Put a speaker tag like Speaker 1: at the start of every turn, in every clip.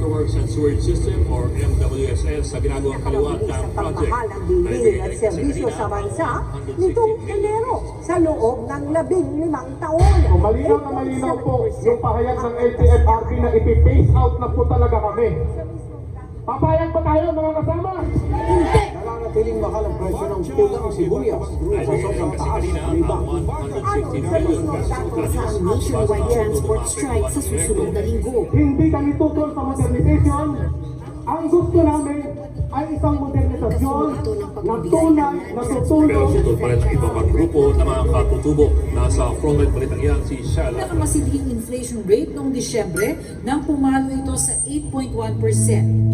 Speaker 1: Waterworks and Sewerage System or MWSS sa ginagawang kaliwat ng project.
Speaker 2: Ang bilhin at serbisyo sa bansa nitong Enero sa loob ng 15 taon.
Speaker 3: Malinaw na malinaw po yung pahayag ng LTFRB na ipi-phase out na po talaga kami. Papayag pa tayo mga kasama?
Speaker 2: Hindi!
Speaker 4: Nananatiling mahal ang presyo ng pulang sibuyas sa sobrang taas ng iba.
Speaker 5: Sa nationwide transport strike sa susunod na linggo.
Speaker 3: Hindi kami tutol sa modernization. Ang gusto namin ay isang modernisasyon na tunay na
Speaker 1: Pero
Speaker 3: tutulong.
Speaker 1: sutol pa rin sa iba pang grupo na mga katutubo. Nasa frontline balitang yan si Shala.
Speaker 6: Pinakamasibhing inflation rate noong Disyembre nang pumalo ito sa 8.1%.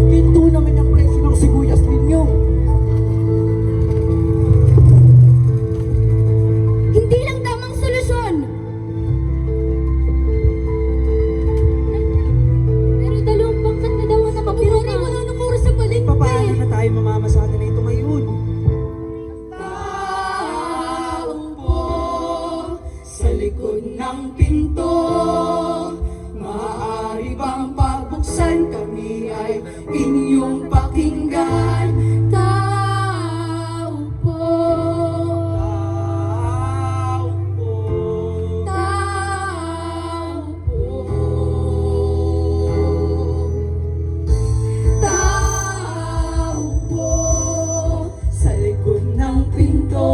Speaker 4: Pinto namin ang presyo ng sibuyas ninyo.
Speaker 5: Hindi lang tamang solusyon. Pero dalawang bangkat na daw ang napapura. Wala nang mura sa palengke.
Speaker 4: Paano na tayo mamamasada na ito ngayon?
Speaker 7: Taong po sa likod ng pinto, maaari bang pagbuksan? Kami ay inyong pakinggan. Tao po, tao po, tao po sa likod ng pinto.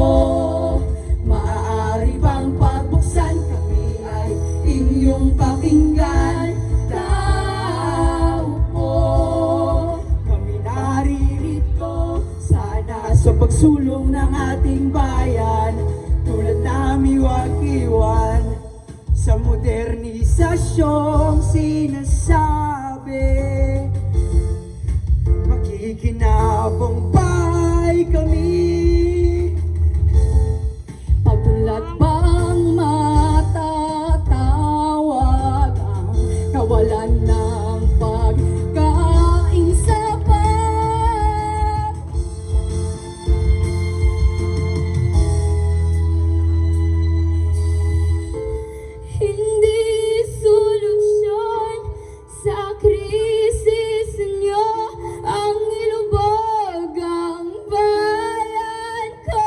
Speaker 7: Maaari bang pagbuksan? Kami ay inyong pakinggan. Tao po, kami naririto sana sa pagsulong ng ating bayan. Tulad namin wag-iwan sa modernisasyong sinasabi. Makikinabang pa'y kami. Pagmulat bang matatawag ang kawalan ng pagkain sapat? Hindi solusyon sa krisis niyo ang ilubog ang bayan ko.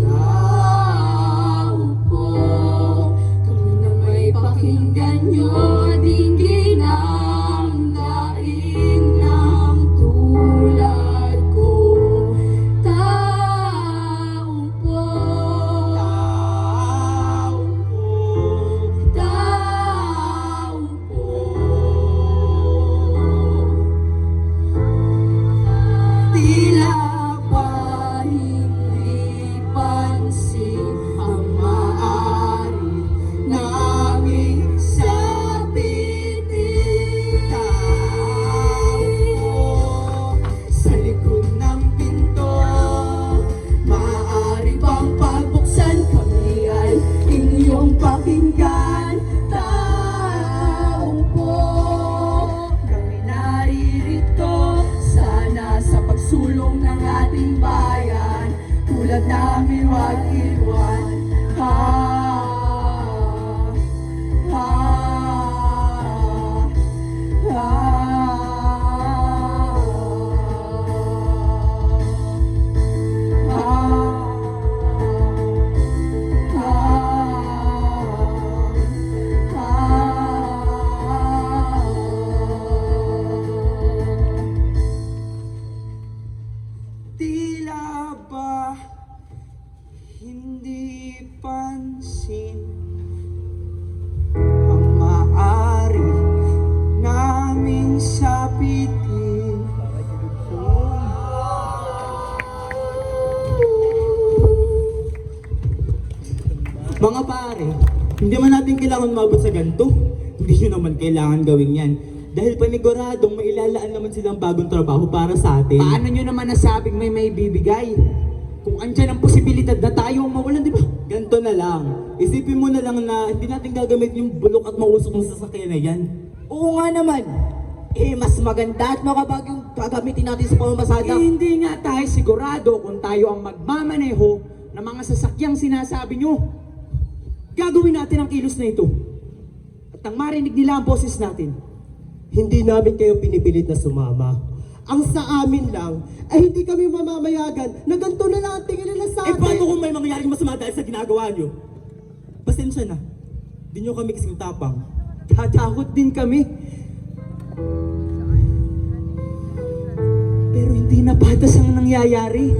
Speaker 7: Tao po, kami na may pakinggan nyo, dinggin ang daing ng tulad ko. Tao po, tao po, tila ba hindi pansin ang maaari naming sa
Speaker 8: Mga pare, hindi man natin kailangan umabot sa ganito. Hindi nyo naman kailangan gawin yan. Dahil paniguradong mailalaan naman silang bagong trabaho para sa atin.
Speaker 6: Paano nyo naman nasabing may bibigay? Kung andyan ang posibilidad na tayo ang mawalan, di ba?
Speaker 8: Ganito na lang. Isipin mo na lang na hindi natin gagamit yung bulok at mausok ng sasakyan na yan.
Speaker 6: Oo nga naman. Mas maganda at makabag yung gagamitin natin sa pamamasada. Hindi nga tayo sigurado kung tayo ang magmamaneho ng mga sasakyang sinasabi nyo. Gagawin natin ang kilos na ito. At nang marinig nila ang boses natin.
Speaker 9: Hindi namin kayo pinipilit na sumama. Ang sa amin lang ay hindi kami mamamayagan na ganito na lang ang tingin nila sa atin.
Speaker 8: Paano kung may mangyaring masama dahil sa ginagawa nyo? Pasensya na. Di nyo kami kasing tapang.
Speaker 6: Tatakot din kami. Pero hindi na patas ang nangyayari.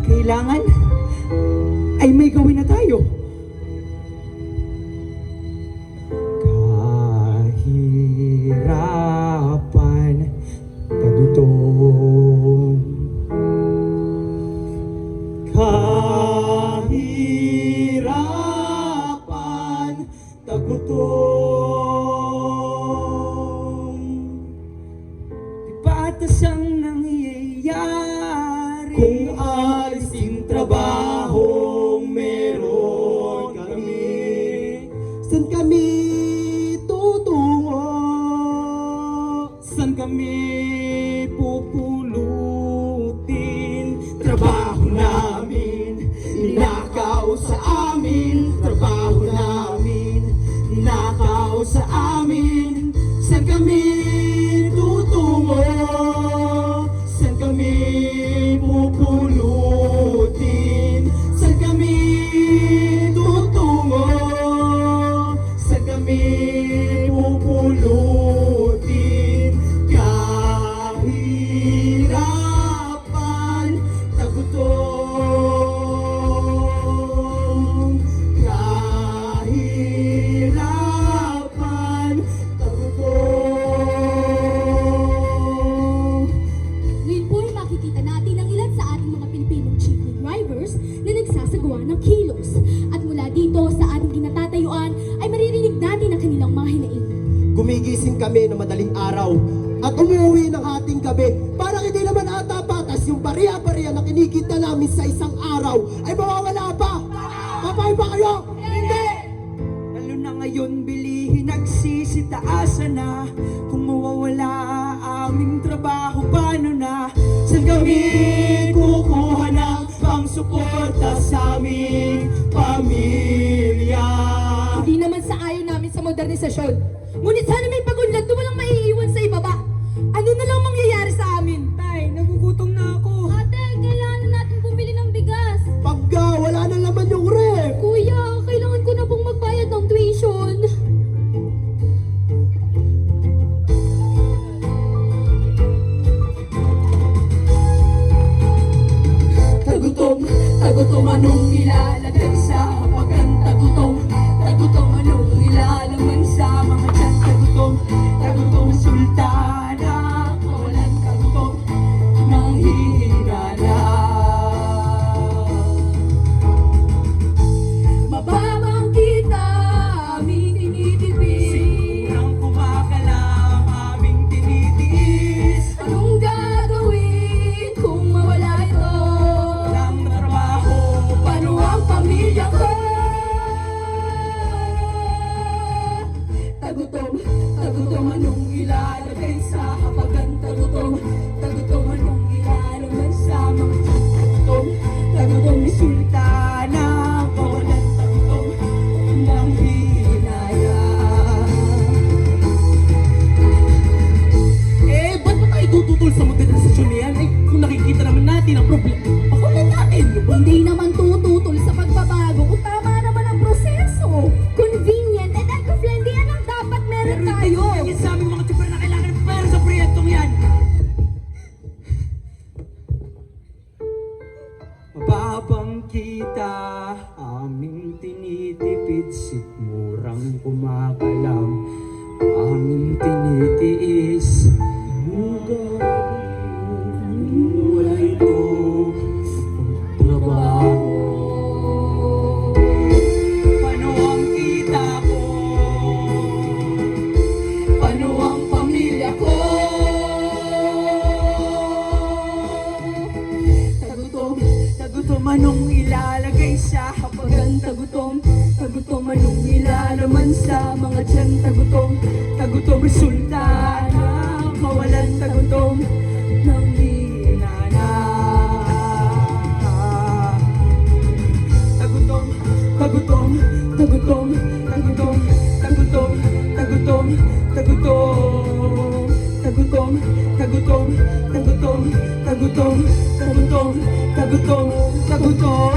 Speaker 6: Kailangan ay may gawin na tayo. Kahirapan, pagutom.
Speaker 8: Kahirapan, tagutom.
Speaker 6: Di patas ang nangyayari.
Speaker 8: Kung alising trabahong meron kami,
Speaker 9: Saan kami tutungo?
Speaker 8: saan kami pupulutin? Trabaho namin, ninakaw sa amin. Trabaho namin, ninakaw sa amin. Saan kami tutungo? Saan kami pupulutin? Saan kami tutungo? Saan kami pupulutin? Kahirapan, tagutom. Kahirapan, tagutom.
Speaker 5: Ngayon po ay makikita natin ang ilan sa ating mga Pilipinong jeepney drivers na nagsasagawa ng kilos. At mula dito sa ating kinatatayuan ay maririnig natin ang kanilang mga hinaing.
Speaker 9: Gumigising kami ng madaling araw at umuwi ng ating gabi. Parang hindi naman ata patas yung bariya-bariya na kinikita namin sa isang araw ay mawawala pa. Papay ba kayo? Hindi!
Speaker 6: Lalo na ngayon bilihin nagsisitaasan na. Kung mawawala aming trabaho, paano na? Saan kami kukuha ng pangsuporta sa aming pamilya? Hindi naman sa ayaw namin sa modernisasyon. Ngunit sana may pagunlad na walang maiiwan sa ibaba. Ano na lang mangyayari sa amin? Tay, nagugutom na ako.
Speaker 5: Ate, kailangan na natin bumili ng bigas.
Speaker 9: Pagka wala na naman yung ref.
Speaker 5: Kuya, kailangan ko na pong magbayad ng tuition.
Speaker 7: Tagutom, tagutom anong ilalagay sa hapagan? Tagutom, tagutom anong ilalaman sa mga tiyan? Tagutom, tagutom sultana, walang tagutom, manghihingala. Mababang kita, aming tinitipid.
Speaker 6: Sigurang kumakalam aming tinitiis.
Speaker 7: Anong gagawin kung mawala ito?
Speaker 6: Walang trabaho,
Speaker 7: Paano ang pamilya ko? Tagutom, tagutom anong ilalagay sa hapagan? Tagutom, tagutom anong ilalaman sa mga tiyan? Tagutom, tagutom ni sultana, walang tagutom ng hinaya.
Speaker 6: ba't ba tayo tututol sa modernisasyon na yan? Kung nakikita naman natin ang problema, pakulan natin!
Speaker 5: Hindi naman tututol sa pagbabago kung tama naman ang proseso. Convenient and eco-friendly, anong dapat meron tayo?
Speaker 6: Yan sa aming mga tsuper na kailangan ng pera sa proyektong yan! Mababang kita, aming tinitipid, sikmurang kumakalam, aming tinitiis. Wala ito trabaho.
Speaker 7: tagutom. Tagutom anong nilalaman sa mga tiyan tagutom. Tagutom resulta na mawalan tagutom ng hinana. Tagutom, tagutom, tagutom, tagutom, tagutom, tagutom, tagutom, tagutom, tagutom, tagutom, tagutom, tagutom, tagutom, tagutom.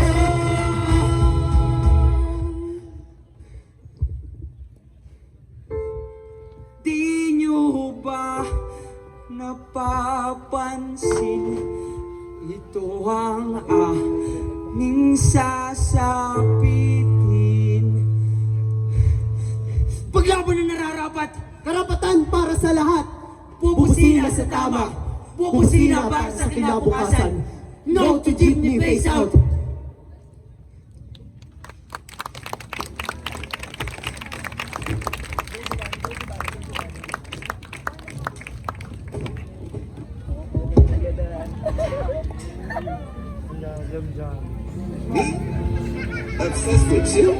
Speaker 6: Di nyo ba napapansin? Ito ang aming sasapitin. Paglaban na nararapat,
Speaker 9: Karapatan para sa lahat.
Speaker 6: pupusina sa tama, pupusina para sa kinabukasan. No to jeepney face out.
Speaker 4: Obsessed with you?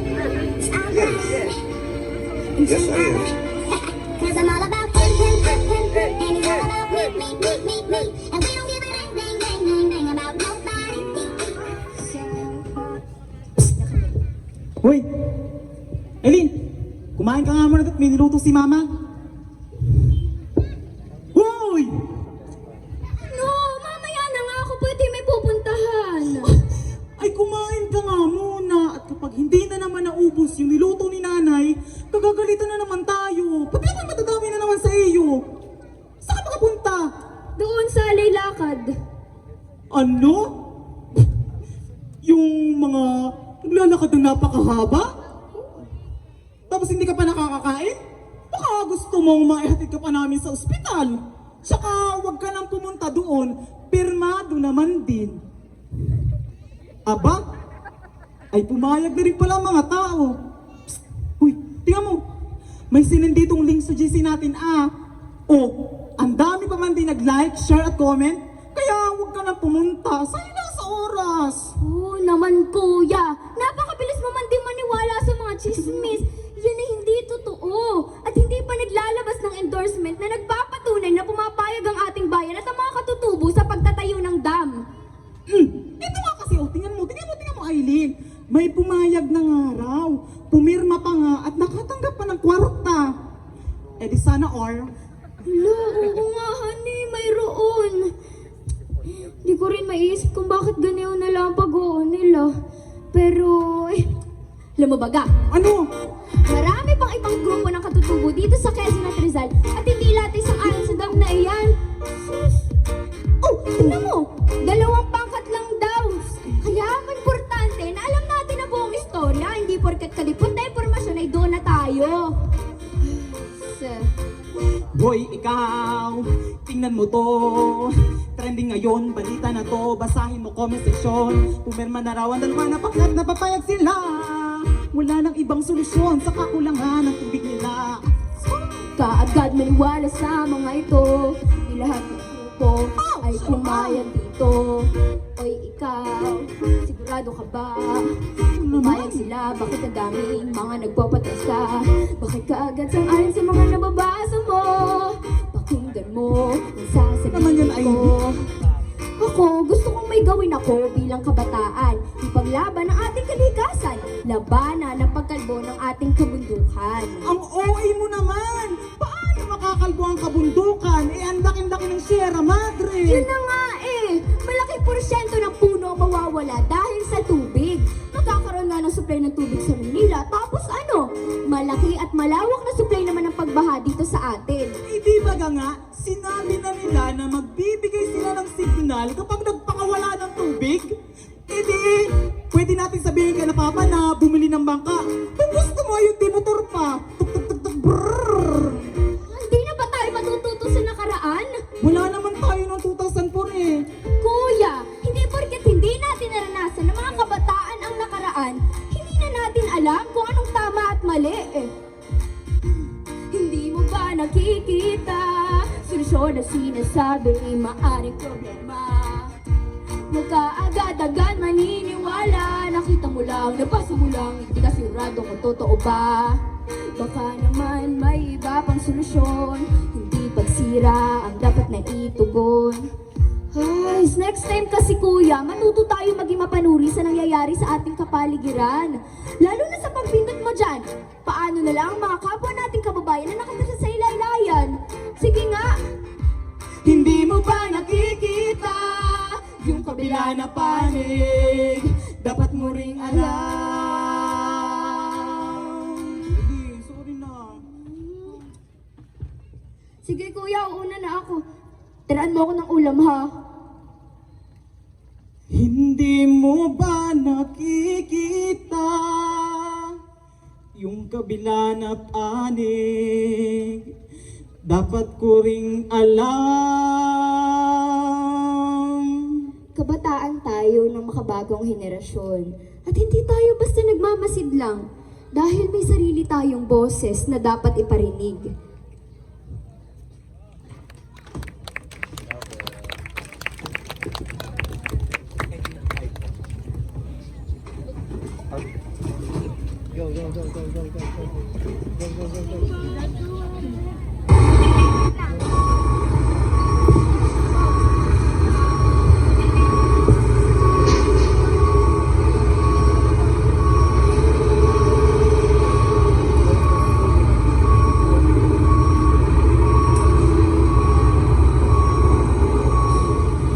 Speaker 4: Yes, I am.
Speaker 5: Cause I'm all about him, and he's all about me. And we don't give a dang about nobody.
Speaker 8: Hoy! Eileen! Kumain ka nga muna at may niluto si Mama. Hoy!
Speaker 5: No, mamaya na nga ako pwede may pupuntahan.
Speaker 8: Ay kumain ka nga muna at kapag hindi na naman naubos yung niluto ni Nanay, kagagalitan na naman tayo. Pati naman matadami na naman sa iyo. Saan ka makapunta?
Speaker 5: Doon sa Laylakad.
Speaker 8: Ano? Yung mga naglalakad ng napakahaba? Tapos hindi ka pa nakakakain? Baka gusto mong maihatid ka pa namin sa ospital. Tsaka huwag ka nang pumunta doon. Pirmado naman din. Aba? Ay pumayag na rin pala ang mga tao. Psst! Uy, tingnan mo. May sinenditong link sa GC natin ang dami pa man din nag-like, share at comment. Kaya huwag ka nang pumunta. Sayang na sa oras.
Speaker 5: Oo naman kuya. Napakabilis mo man din maniwala sa mga chismis. Yan ay hindi totoo. At hindi pa naglalabas ng endorsement na nagpapatunay na pumapayag ang ating bayan at ang mga katutubo sa pagtatayo ng dam.
Speaker 8: Ito nga kasi, tingnan mo, Aileen. May pumayag na nga raw. Pumirma pa nga at nakatanggap pa ng kwarta. Eh di sana
Speaker 5: Hala, oo nga honey, mayroon. Di ko rin maisip kung bakit ganyan na lang ang pag-oo nila. Pero, alam mo baga,
Speaker 8: Ano?
Speaker 5: marami pang ibang grupo ng katutubo dito sa Quezon at Rizal at hindi lahat isang ayon sa dam na iyan. Oh, tingnan mo, 2 pangkat lang daw. Kaya importante na alam natin ang buong istorya, hindi porket kalipot na impormasyon ay doon na tayo.
Speaker 8: Boy, ikaw, tingnan mo to. Trending ngayon, balita na to. Basahin mo comment section. Pumirma na raw ang 2 na pangkat, napapayag sila. Wala nang ibang solusyon sa kakulangan ng tubig nila.
Speaker 5: Kaagad maniwala sa mga ito. Di lahat ng grupo ay pumayag dito. Oy ikaw, sigurado ka ba? Pumayag sila, bakit ang daming mga nagpapatesta? Bakit kaagad sang-ayon sa mga nababasa mo? Pakinggan mo ang
Speaker 8: Naman yan,
Speaker 5: sasabihin ko. Ako, gusto kong may gawin ako bilang kabataan. Ipaglaban ang ating kalikasan. Labanan ang pagkalbo ng ating kabundukan.
Speaker 8: Ang OA mo naman! Paano makakalbo ang kabundukan? Ang laki-laki ng Sierra Madre!
Speaker 5: Yun na nga malaking porsyento ng puno ang mawawala dahil sa tubig. Magkakaroon nga ng supply ng tubig sa Manila. Tapos malaki at malawak na supply naman ng pagbaha dito sa atin.
Speaker 8: Di ba nga, sinabi na nila na magbibigay sila ng signal kapag nagpakawala ng tubig? Pwede natin sabihin kay na Papa na bumili ng bangka. Kung gusto mo, yung motor pa. Tuk-tuk-tuk-tuk, brrrr.
Speaker 5: Hindi na ba tayo matututo sa nakaraan?
Speaker 8: Wala naman tayo ng 2004 eh.
Speaker 5: Kuya, hindi porket hindi natin naranasan ng mga kabataan ang nakaraan, hindi na natin alam kung anong tama at mali Hindi mo ba nakikita? Solusyon na sinasabi, maaring problema. Huwag ka agad-agad maniniwala. Nakita mo lang, nabasa mo lang, hindi ka sigurado kung totoo ba. Baka naman may iba pang solusyon, hindi pagsira ang dapat na itugon. Ay, next time kasi kuya, matuto tayo maging mapanuri sa nangyayari sa ating kapaligiran. Lalo na sa pagpindot mo dyan. Paano na lang mga kapwa nating kababayan na nakatira sa ilaylayan? Sige nga!
Speaker 8: Hindi mo ba nakikita yung kabila na panig? Dapat mo ring alam. Hindi, sorry na.
Speaker 5: Sige kuya, uuna na ako. Tiraan mo ako ng ulam ha.
Speaker 8: Hindi mo ba nakikita yung kabila na panig? Dapat ko ring alam.
Speaker 5: Kabataan tayo ng makabagong henerasyon. At hindi tayo basta nagmamasid lang. Dahil may sarili tayong boses na dapat iparinig.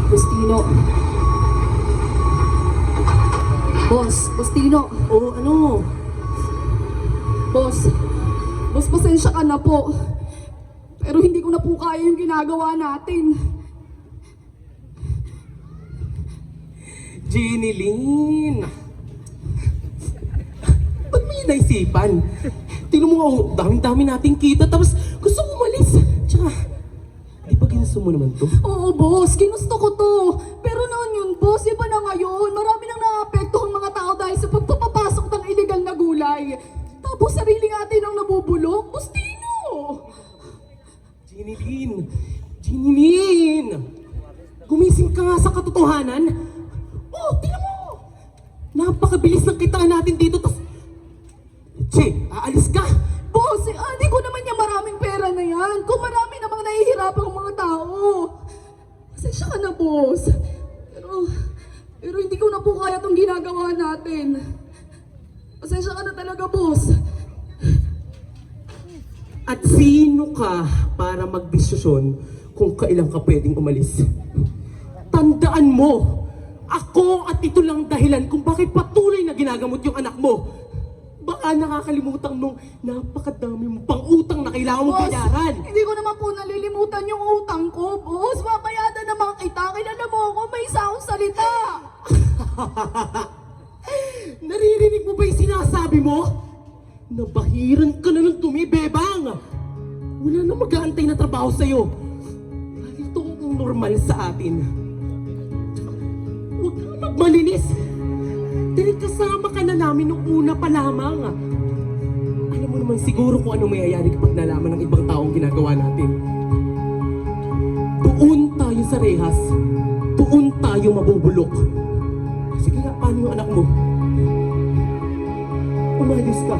Speaker 7: Bustino. Bustino.
Speaker 8: O ano?
Speaker 7: Boss, pasensya ka na po. Pero hindi ko na po kaya yung ginagawa natin.
Speaker 8: Jenny Lynn! Ba't mo yun naisipan? Tingnan mo nga, oh, daming-dami nating kita, tapos gusto mo umalis. Tsaka, di ba ginusto mo naman to?
Speaker 7: Oo, boss. Ginusto ko to. Pero noon yun, boss. Iba na ngayon. Marami nang naapektuhang mga tao dahil sa pagpapapasok ng illegal na gulay. Tapos sarili natin ang nabubulok. Bustino!
Speaker 8: Jenny Lynn! Gumising ka nga sa katotohanan. Oh, tingnan mo! Napakabilis ng kitaan natin dito, tas... Che, aalis ka!
Speaker 7: Boss, hindi ko naman niya maraming pera na yan. Kung marami namang nahihirapan ang mga tao. Pasensya ka na, boss. Pero hindi ko na po kaya itong ginagawa natin. Pasensya ka na talaga, boss.
Speaker 8: At sino ka para magdesisyon kung kailan ka pwedeng umalis? Tandaan mo, ako at ito lang dahilan kung bakit patuloy na ginagamot yung anak mo. Baka nakakalimutan mong napakadami mong pang-utang na kailangan mong bayaran.
Speaker 7: Hindi ko naman po nalilimutan yung utang ko, boss. Babayadan naman kita. Kilala mo ako, may isa akong salita.
Speaker 8: Naririnig mo ba yung sinasabi mo? Nabahiran ka na ng tumibebang. Wala na mag-aantay na trabaho sa'yo. Ito ang normal sa atin. Huwag kang magmalinis. Dahil kasama ka na namin nung una pa lamang. Alam mo naman siguro kung anong mayayari kapag nalaman ng ibang taong ginagawa natin. Doon tayo sa rehas. Doon tayo mabubulok. Sige nga, paano yung anak mo? Umalis ka.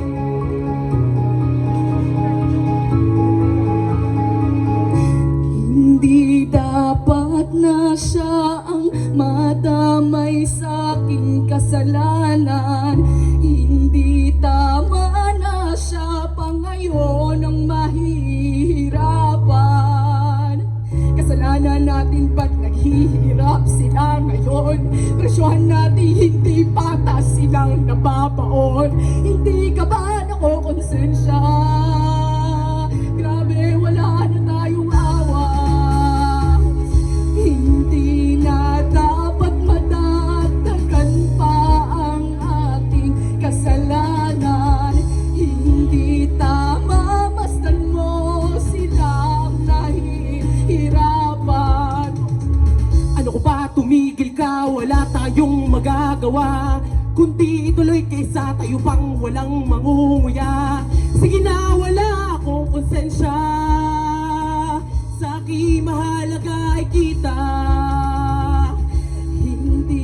Speaker 7: Hindi dapat na siya ang madamay sa aking kasalanan. Hindi tama na siya pa ngayon ang mahihirapan. Kasalanan natin ba't naghihirap sila ngayon? Presyohan natin hindi patas silang nababaon. Hindi ka ba nakokonsensya? Grabe, wala na tayong awa. Hindi na dapat madagdagan pa ang ating kasalanan. Hindi tama, masdan mo silang nahihirapan.
Speaker 8: Ano ko ba, tumigil ka, wala tayong magagawa. Kundi ituloy kaysa tayo pang walang mangunguya. Sige na, wala akong konsensya. Sa aking mahalaga ay kita.
Speaker 7: Hindi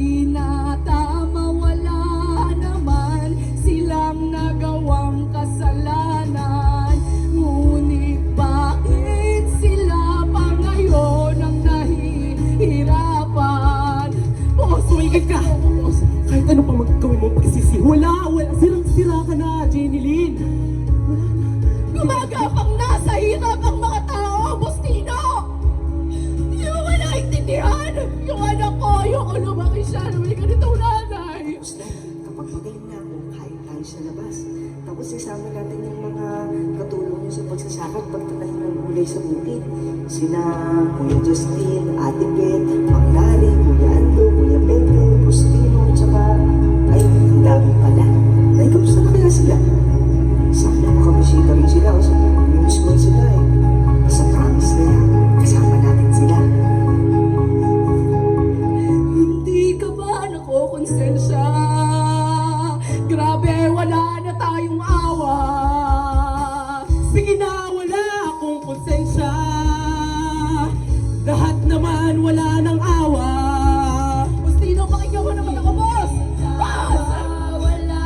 Speaker 6: Tapos isama natin yung mga katulong niyo sa pagsasakot, pagtatanim ng gulay sa bukid. Sina Kuya Justin, Ate Beth, Mang Lali, Kuya Ando, Kuya Pepe, Postino, tsaka ay ang dami pala. Ay, kamusta na kaya sila? Sana makabisita rin sila kasi miss ko sila eh. Sa promise na yan, kasama natin sila.
Speaker 7: Hindi ka ba nakokonsensya? Grabe, wala na tayong awa.
Speaker 8: Sige na, wala akong konsensya. Lahat naman wala ng awa.
Speaker 7: Postino, pakinggan mo naman ako, boss! Boss!
Speaker 5: Wala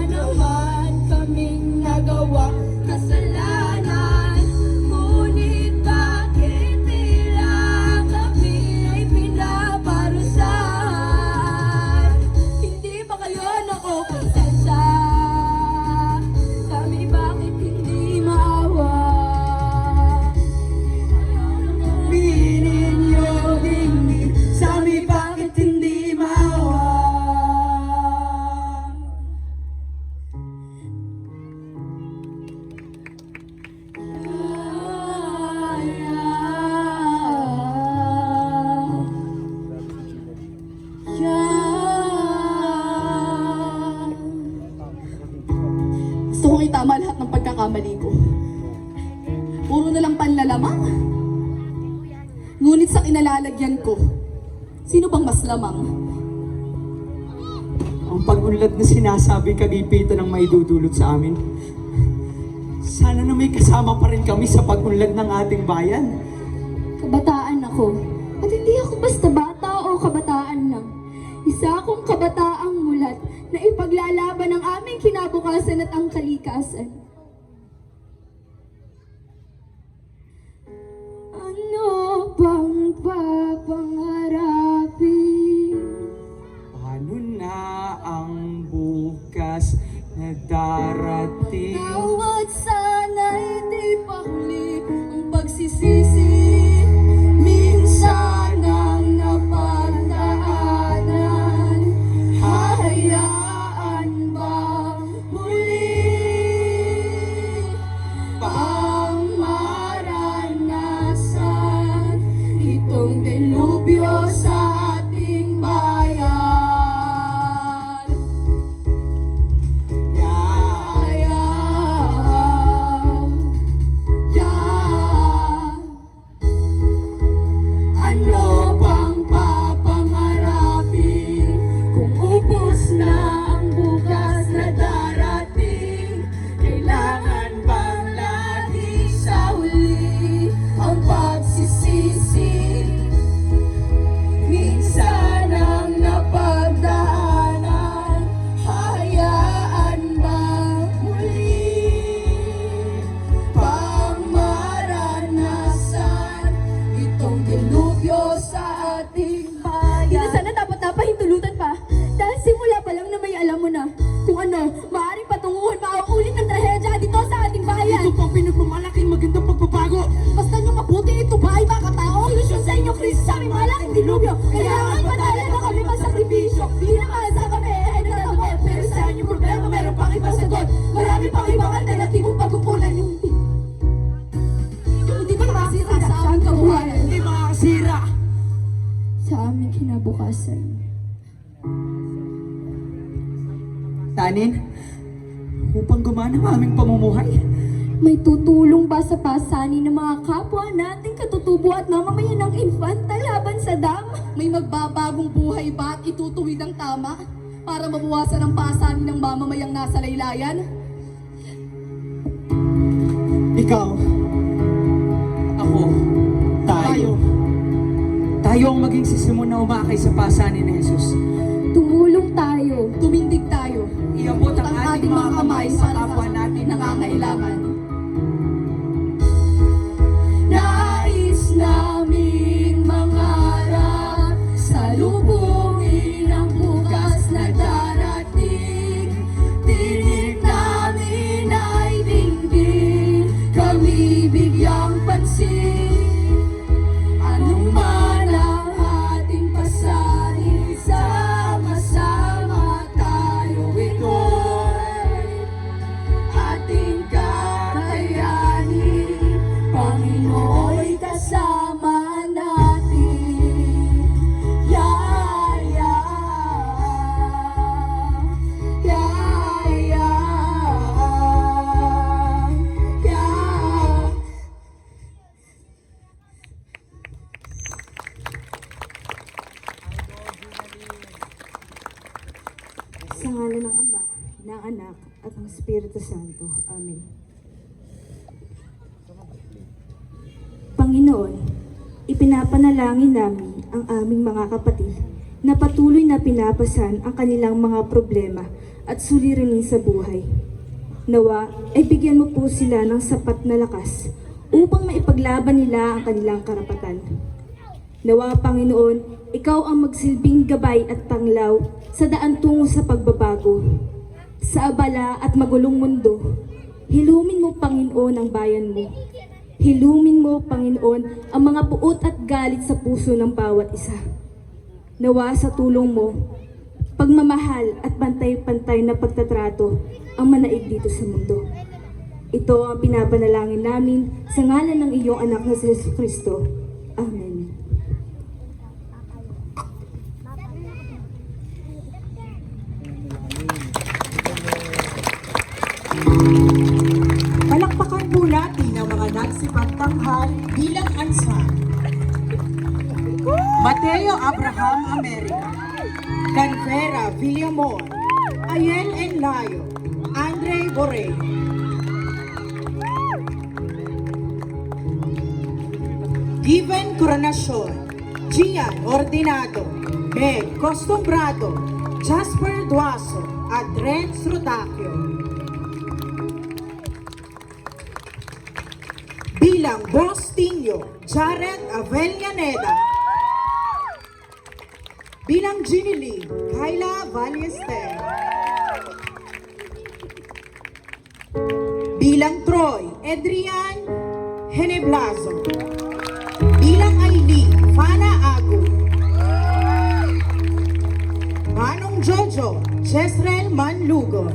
Speaker 5: naman kaming nagawa kasalanan. Ngunit bakit nila kami ay pinaparusahan? Hindi ba kayo nakokonsensya? Kami bakit hindi maawa?
Speaker 6: Minin yung dingding, sabi bakit hindi maawa?
Speaker 7: Gusto kong itama lahat ng pagkakamali ko. Puro na lang panlalamang. Ngunit sa kinalalagyan ko, sino bang mas lamang?
Speaker 6: Ang pag-unlad na sinasabi kagipitan ng maidudulot sa amin. Sana na may kasama pa rin kami sa pag-unlad ng ating bayan.
Speaker 5: Kabataan ako. At hindi ako basta bata o kabataan lang. Isa akong kabataang mulat na ipaglalaban ang aming kinabukasan at ang kalikasan. Ano bang papangarapin?
Speaker 6: Paano na ang bukas na darating?
Speaker 5: Bawat sana'y di pa huli ang pagsisisi. Minsan ang napagdaanan, hahayaan bang muli pang maranasan itong delubyo sa ating bayan? Ano bang papangarapin kung ubos na ang bukas na darating? Kailangan bang lagi sa huli ang pagsisisi? Minsan ang napagdaanan, hahayaan bang muli pang maranasan itong delubyo sa ating bayan? Di na sana dapat napahintulutan pa. Dahil simula pa lang na may alam mo na kung ano, maaaring patunguhan mauulit ng trahedya dito sa ating bayan.
Speaker 6: Ito pang pinagmamalaking magandang pagbabago.
Speaker 7: Basta nyo mabuti, ito ba ay mga katao?
Speaker 5: Solusyon sa inyong krisis sa aming malaking dilubyo. Kailangan patayan na kami magsakripisyo. Di naman sa kami ay nagtatamot. Pero sa inyong problema meron pang ibang sagot. Marami pang ibang alternatibong pagkukunan yung
Speaker 7: Hindi ba nakasira sa aming kabuhayan?
Speaker 6: Hindi makakasira.
Speaker 5: sa aming kinabukasan.
Speaker 6: Tanin, upang gumana ang aming pamumuhay.
Speaker 5: May tutulong ba sa pasanin ng mga kapwa nating katutubo at mamamayan ng infanta laban sa dam?
Speaker 7: May magbabagong buhay ba at itutuwid ang tama para mabuwasan ang pasanin ng mamamayang nasa laylayan?
Speaker 6: Ikaw, ako, tayo. Tayo ang maging sisimon na umakay sa pasanin ni Jesus.
Speaker 5: Tumulong tayo.
Speaker 7: Tumindig tayo.
Speaker 6: Iabot ang ating mga kamay sa kapwa natin
Speaker 7: nangangailangan.
Speaker 5: Nais naming mangarap sa lubungin ang bukas na darating. Tinig namin ay dinggin, kami bigyang pansin. Anong man ang ating pasanin, sama-sama tayo ito'y
Speaker 10: Espiritu Santo. Amen.
Speaker 5: Panginoon, ipinapanalangin namin ang aming mga kapatid na patuloy na pinapasan ang kanilang mga problema at suliranin sa buhay. Nawa ay bigyan mo po sila ng sapat na lakas upang maipaglaban nila ang kanilang karapatan. Nawa, Panginoon, Ikaw ang magsilbing gabay at panglaw sa daan tungo sa pagbabago. Sa abala at magulong mundo, hilumin mo, Panginoon, ang bayan mo. Hilumin mo, Panginoon, ang mga puot at galit sa puso ng bawat isa. Nawa sa tulong mo, pagmamahal at pantay-pantay na pagtatrato ang manaig dito sa mundo. Ito ang pinapanalangin namin sa ngalan ng iyong anak na si Jesucristo. Amen.
Speaker 6: Palakpakan po natin ang mga nagsipagtanghal bilang ansan. Mateo Abraham America, Canfera Villamor, Ayel Enlayo, Andre Borrell. Given Coronasyon, Gian Ordinado, Meg Costumbrado, Jasper Duaso, at Renz Rodacio. Bilang Bostinio, Jared Avellaneda. Bilang Ginny Lee, Kyla Ballester. Bilang Troy, Adrian Heneblazo. Bilang Aileen, Fana Agu. Manong Jojo, Jezreel Manlugo.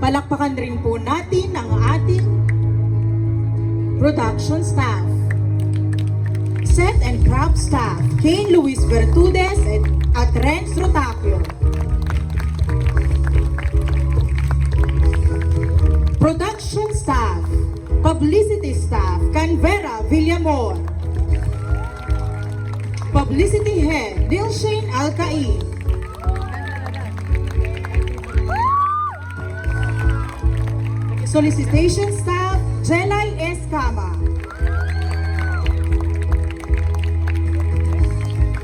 Speaker 6: Palakpakan rin po natin ang ating production staff. Set and craft staff, Kane Luis Bertudes at Renz Rotacio. Production staff, publicity staff, Canvera Villamor. Publicity head, Dilshane Alcain. Solicitation staff, Jelay Escama.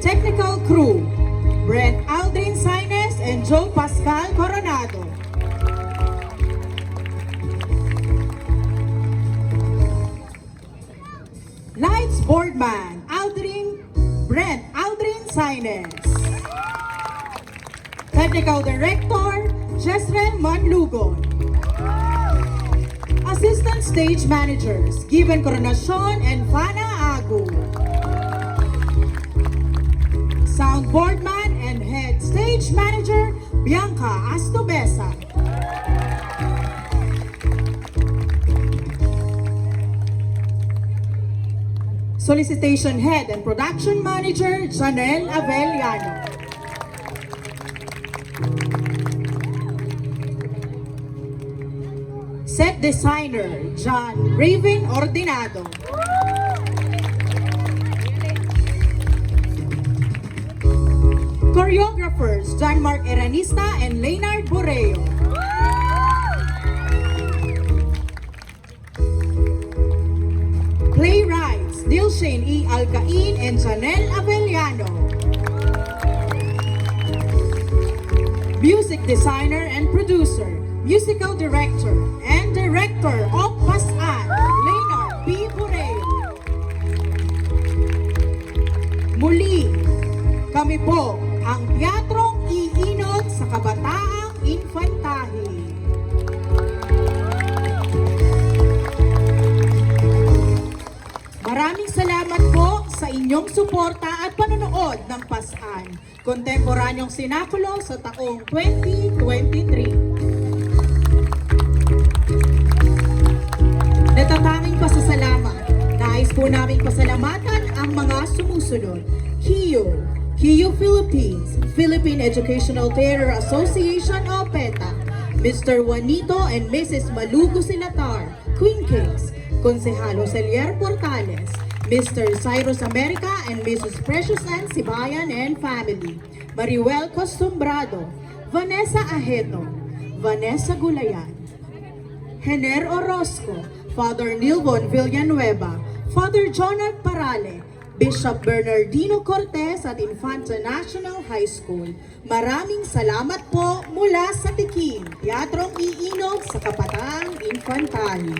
Speaker 6: Technical crew, Brent Aldrin Saines and Joe Pascal Coronado. Lights boardman, Brent Aldrin Saines. Technical director, Jezreel Manlugon. Assistant stage managers, Given Coronasyon and Fana Agu. Soundboardman and head stage manager, Bianca Astobesa. Solicitation head and production manager, Janelle Avellano. Set designer, John Raven Ordinado. Choreographers, John Mark Eranista and Leonard Borreo. Playwrights, Dilshane E. Alcain and Janelle Avellano. Music designer and producer, musical director and director of Pasan, Leonard P. Borreo. Muli, kami po ang Teatrong Iinod sa Kabataang Infantahi. Maraming salamat po sa inyong suporta at panonood ng Pasan, kontemporanyong sinakulo sa taong 2023. Natatanging pasasalamat. Nais po naming pasalamatan ang mga sumusunod. KIO Philippines, Philippine Educational Theater Association o PETA, Mr. Juanito and Mrs. Malugo Sinatar, Queen Kings, Konsehalo Celier Portales,
Speaker 11: Mr. Cyrus America and Mrs. Precious Ann Sibayan and family, Mariel Costumbrado, Vanessa Aheto, Vanessa Gulayan, Hener Orozco, Father Nilbon Villanueva, Father Jonat Parale, Bishop Bernardino Cortez at Infanta National High School. Maraming salamat po mula sa Tikim, Teatrong Iinog sa Kapataang Infantali.